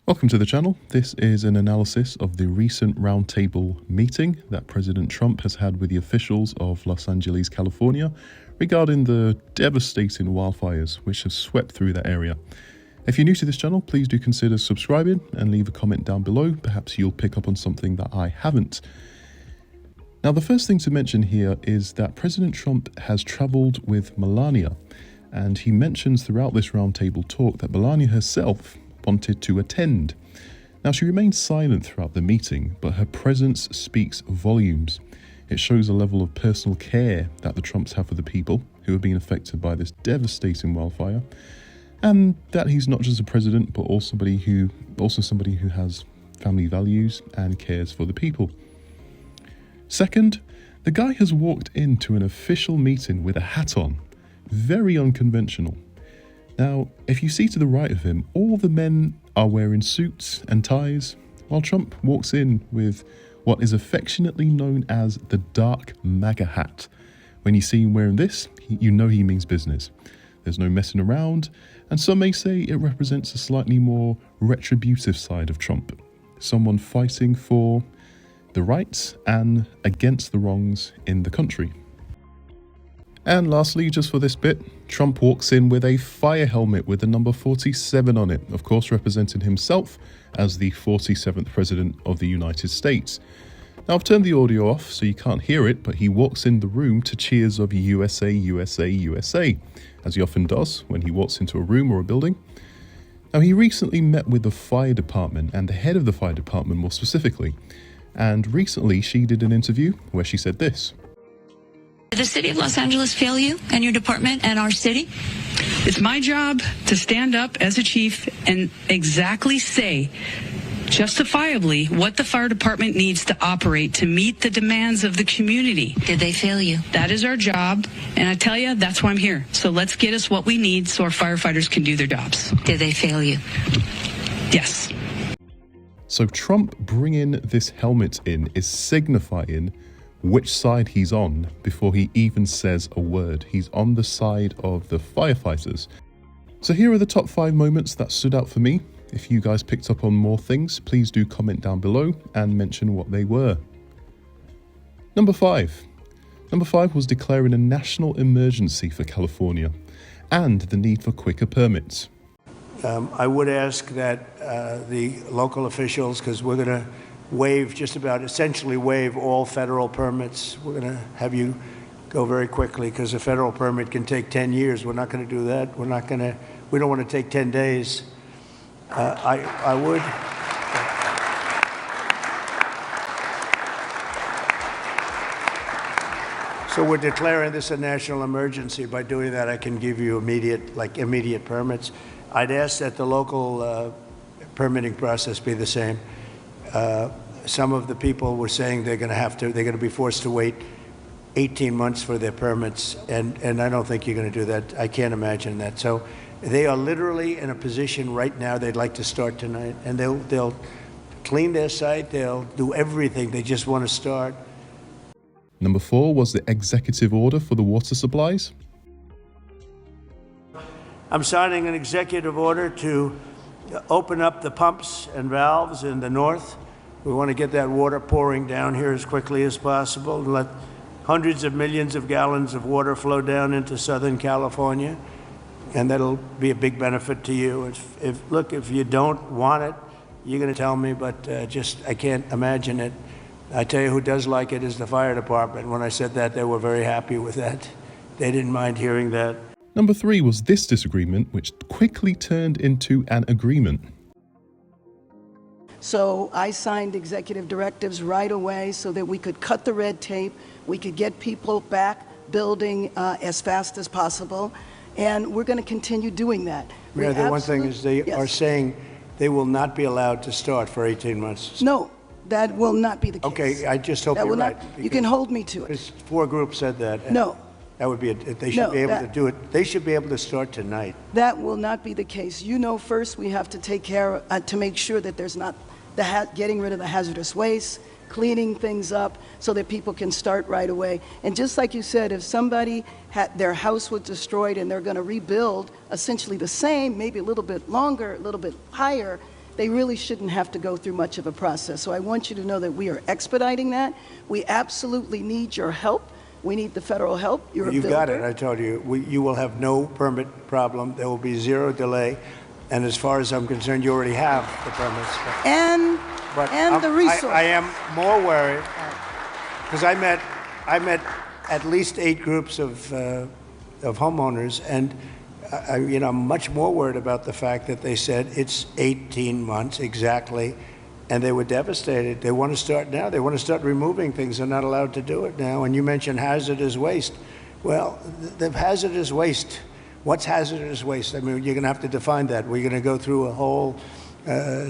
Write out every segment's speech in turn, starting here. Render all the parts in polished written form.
Welcome to the channel. This is an analysis of the recent roundtable meeting that President Trump has had with the officials of Los Angeles, California, regarding the devastating wildfires which have swept through that area. If you're new to this channel, please do consider subscribing and leave a comment down below. Perhaps you'll pick up on something that I haven't. Now, the first thing to mention here is that President Trump has traveled with Melania, and he mentions throughout this roundtable talk that Melania herself wanted to attend. Now, she remained silent throughout the meeting, but her presence speaks volumes. It shows a level of personal care that the Trumps have for the people who have been affected by this devastating wildfire, and that he's not just a president, but also somebody who has family values and cares for the people. Second, the guy has walked into an official meeting with a hat on. Very unconventional. Now, if you see to the right of him, all the men are wearing suits and ties, while Trump walks in with what is affectionately known as the dark MAGA hat. When you see him wearing this, you know he means business. There's no messing around, and some may say it represents a slightly more retributive side of Trump. Someone fighting for the rights and against the wrongs in the country. And lastly, just for this bit, Trump walks in with a fire helmet with the number 47 on it, of course representing himself as the 47th President of the United States. Now, I've turned the audio off so you can't hear it, but he walks in the room to cheers of USA, USA, USA, as he often does when he walks into a room or a building. Now, he recently met with the fire department and the head of the fire department more specifically, and recently she did an interview where she said this. Did the city of Los Angeles fail you and your department and our city? It's my job to stand up as a chief and exactly say, justifiably, what the fire department needs to operate to meet the demands of the community. Did they fail you? That is our job, and I tell you, that's why I'm here. So let's get us what we need so our firefighters can do their jobs. Did they fail you? Yes. So Trump bringing this helmet in is signifying which side he's on before he even says a word. He's on the side of the firefighters. So here are the top 5 moments that stood out for me. If you guys picked up on more things, please do comment down below and mention what they were. Number 5 was declaring a national emergency for California and the need for quicker permits. I would ask that the local officials, because we're going to essentially waive all federal permits. We're going to have you go very quickly because a federal permit can take 10 years. We're not going to do that. We don't want to take 10 days. I would. So we're declaring this a national emergency. By doing that, I can give you immediate permits. I'd ask that the local permitting process be the same. Some of the people were saying they're going to be forced to wait 18 months for their permits, and I don't think you're going to do that. I can't imagine that. So they are literally in a position right now they'd like to start tonight, and they'll clean their site, they'll do everything, they just want to start. Number 4 was the executive order for the water supplies. I'm signing an executive order to open up the pumps and valves in the north. We want to get that water pouring down here as quickly as possible and let hundreds of millions of gallons of water flow down into Southern California, and that'll be a big benefit to you. If you don't want it, you're going to tell me, but I can't imagine it. I tell you who does like it is the fire department. When I said that, they were very happy with that. They didn't mind hearing that. Number 3 was this disagreement, which quickly turned into an agreement. So I signed executive directives right away so that we could cut the red tape, we could get people back building as fast as possible, and we're going to continue doing that. Mayor, the one thing is they are saying they will not be allowed to start for 18 months. No, that will not be the case. Okay, I just hope you're right. You can hold me to it. 4 groups said that. No. That would be they should be able to do it. They should be able to start tonight. That will not be the case. First we have to take care to make sure that there's not getting rid of the hazardous waste, cleaning things up so that people can start right away. And just like you said, if somebody had their house was destroyed and they're going to rebuild essentially the same, maybe a little bit longer, a little bit higher, they really shouldn't have to go through much of a process. So I want you to know that we are expediting that. We absolutely need your help. We need the federal help. You're a You've builder. got it, I told you. You will have no permit problem. There will be zero delay. And as far as I'm concerned, you already have the permits. And the resource. I am more worried because I met at least 8 groups of homeowners, and I'm much more worried about the fact that they said it's 18 months exactly, and they were devastated. They want to start now. They want to start removing things. They're not allowed to do it now. And you mentioned hazardous waste. Well, the hazardous waste. What's hazardous waste? I mean, you're going to have to define that. We're going to go through a whole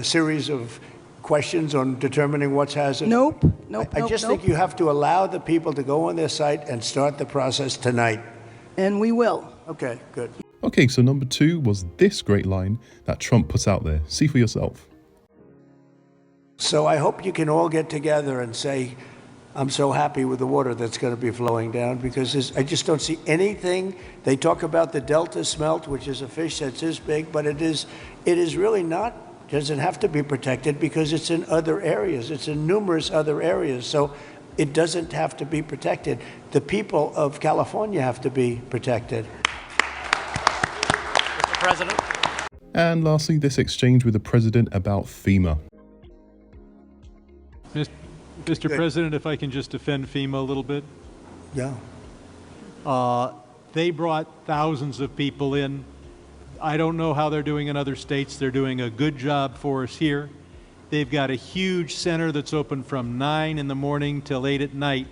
series of questions on determining what's hazardous. Nope. I just think you have to allow the people to go on their site and start the process tonight. And we will. Okay, good. Okay, so number 2 was this great line that Trump put out there. See for yourself. So I hope you can all get together and say, I'm so happy with the water that's going to be flowing down, because I just don't see anything. They talk about the Delta smelt, which is a fish that's this big, but it is really not, doesn't have to be protected because it's in other areas. It's in numerous other areas. So it doesn't have to be protected. The people of California have to be protected. Mr. President. And lastly, this exchange with the president about FEMA. Mr. President, if I can just defend FEMA a little bit. Yeah. They brought thousands of people in. I don't know how they're doing in other states. They're doing a good job for us here. They've got a huge center that's open from 9 in the morning till 8 at night.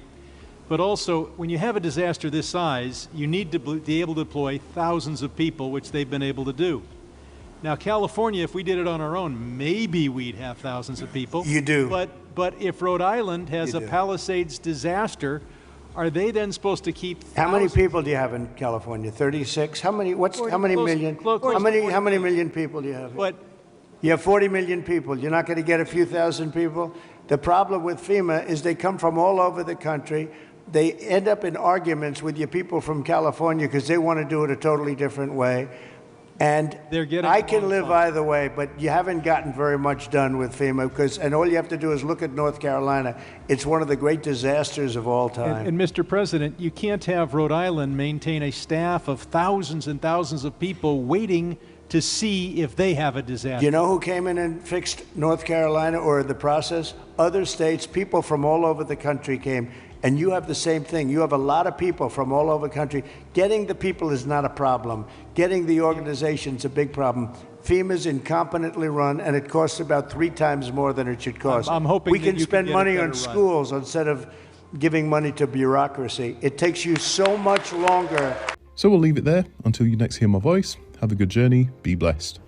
But also, when you have a disaster this size, you need to be able to deploy thousands of people, which they've been able to do. Now, California, if we did it on our own, maybe we'd have thousands of people. You do. But if Rhode Island has a Palisades disaster, are they then supposed to keep thousands? How many people do you have in California? 36? How many million? How many million people do you have? But you have 40 million people. You're not going to get a few thousand people? The problem with FEMA is they come from all over the country. They end up in arguments with your people from California because they want to do it a totally different way. And I can live either way, but you haven't gotten very much done with FEMA and all you have to do is look at North Carolina. It's one of the great disasters of all time. And Mr. President, you can't have Rhode Island maintain a staff of thousands and thousands of people waiting to see if they have a disaster. You know who came in and fixed North Carolina or the process? Other states, people from all over the country came. And you have the same thing. You have a lot of people from all over the country. Getting the people is not a problem. Getting the organization's a big problem. FEMA's incompetently run, and it costs about 3 times more than it should cost. I'm hoping we that can you spend can money on schools instead of giving money to bureaucracy. It takes you so much longer. So we'll leave it there until you next hear my voice. Have a good journey. Be blessed.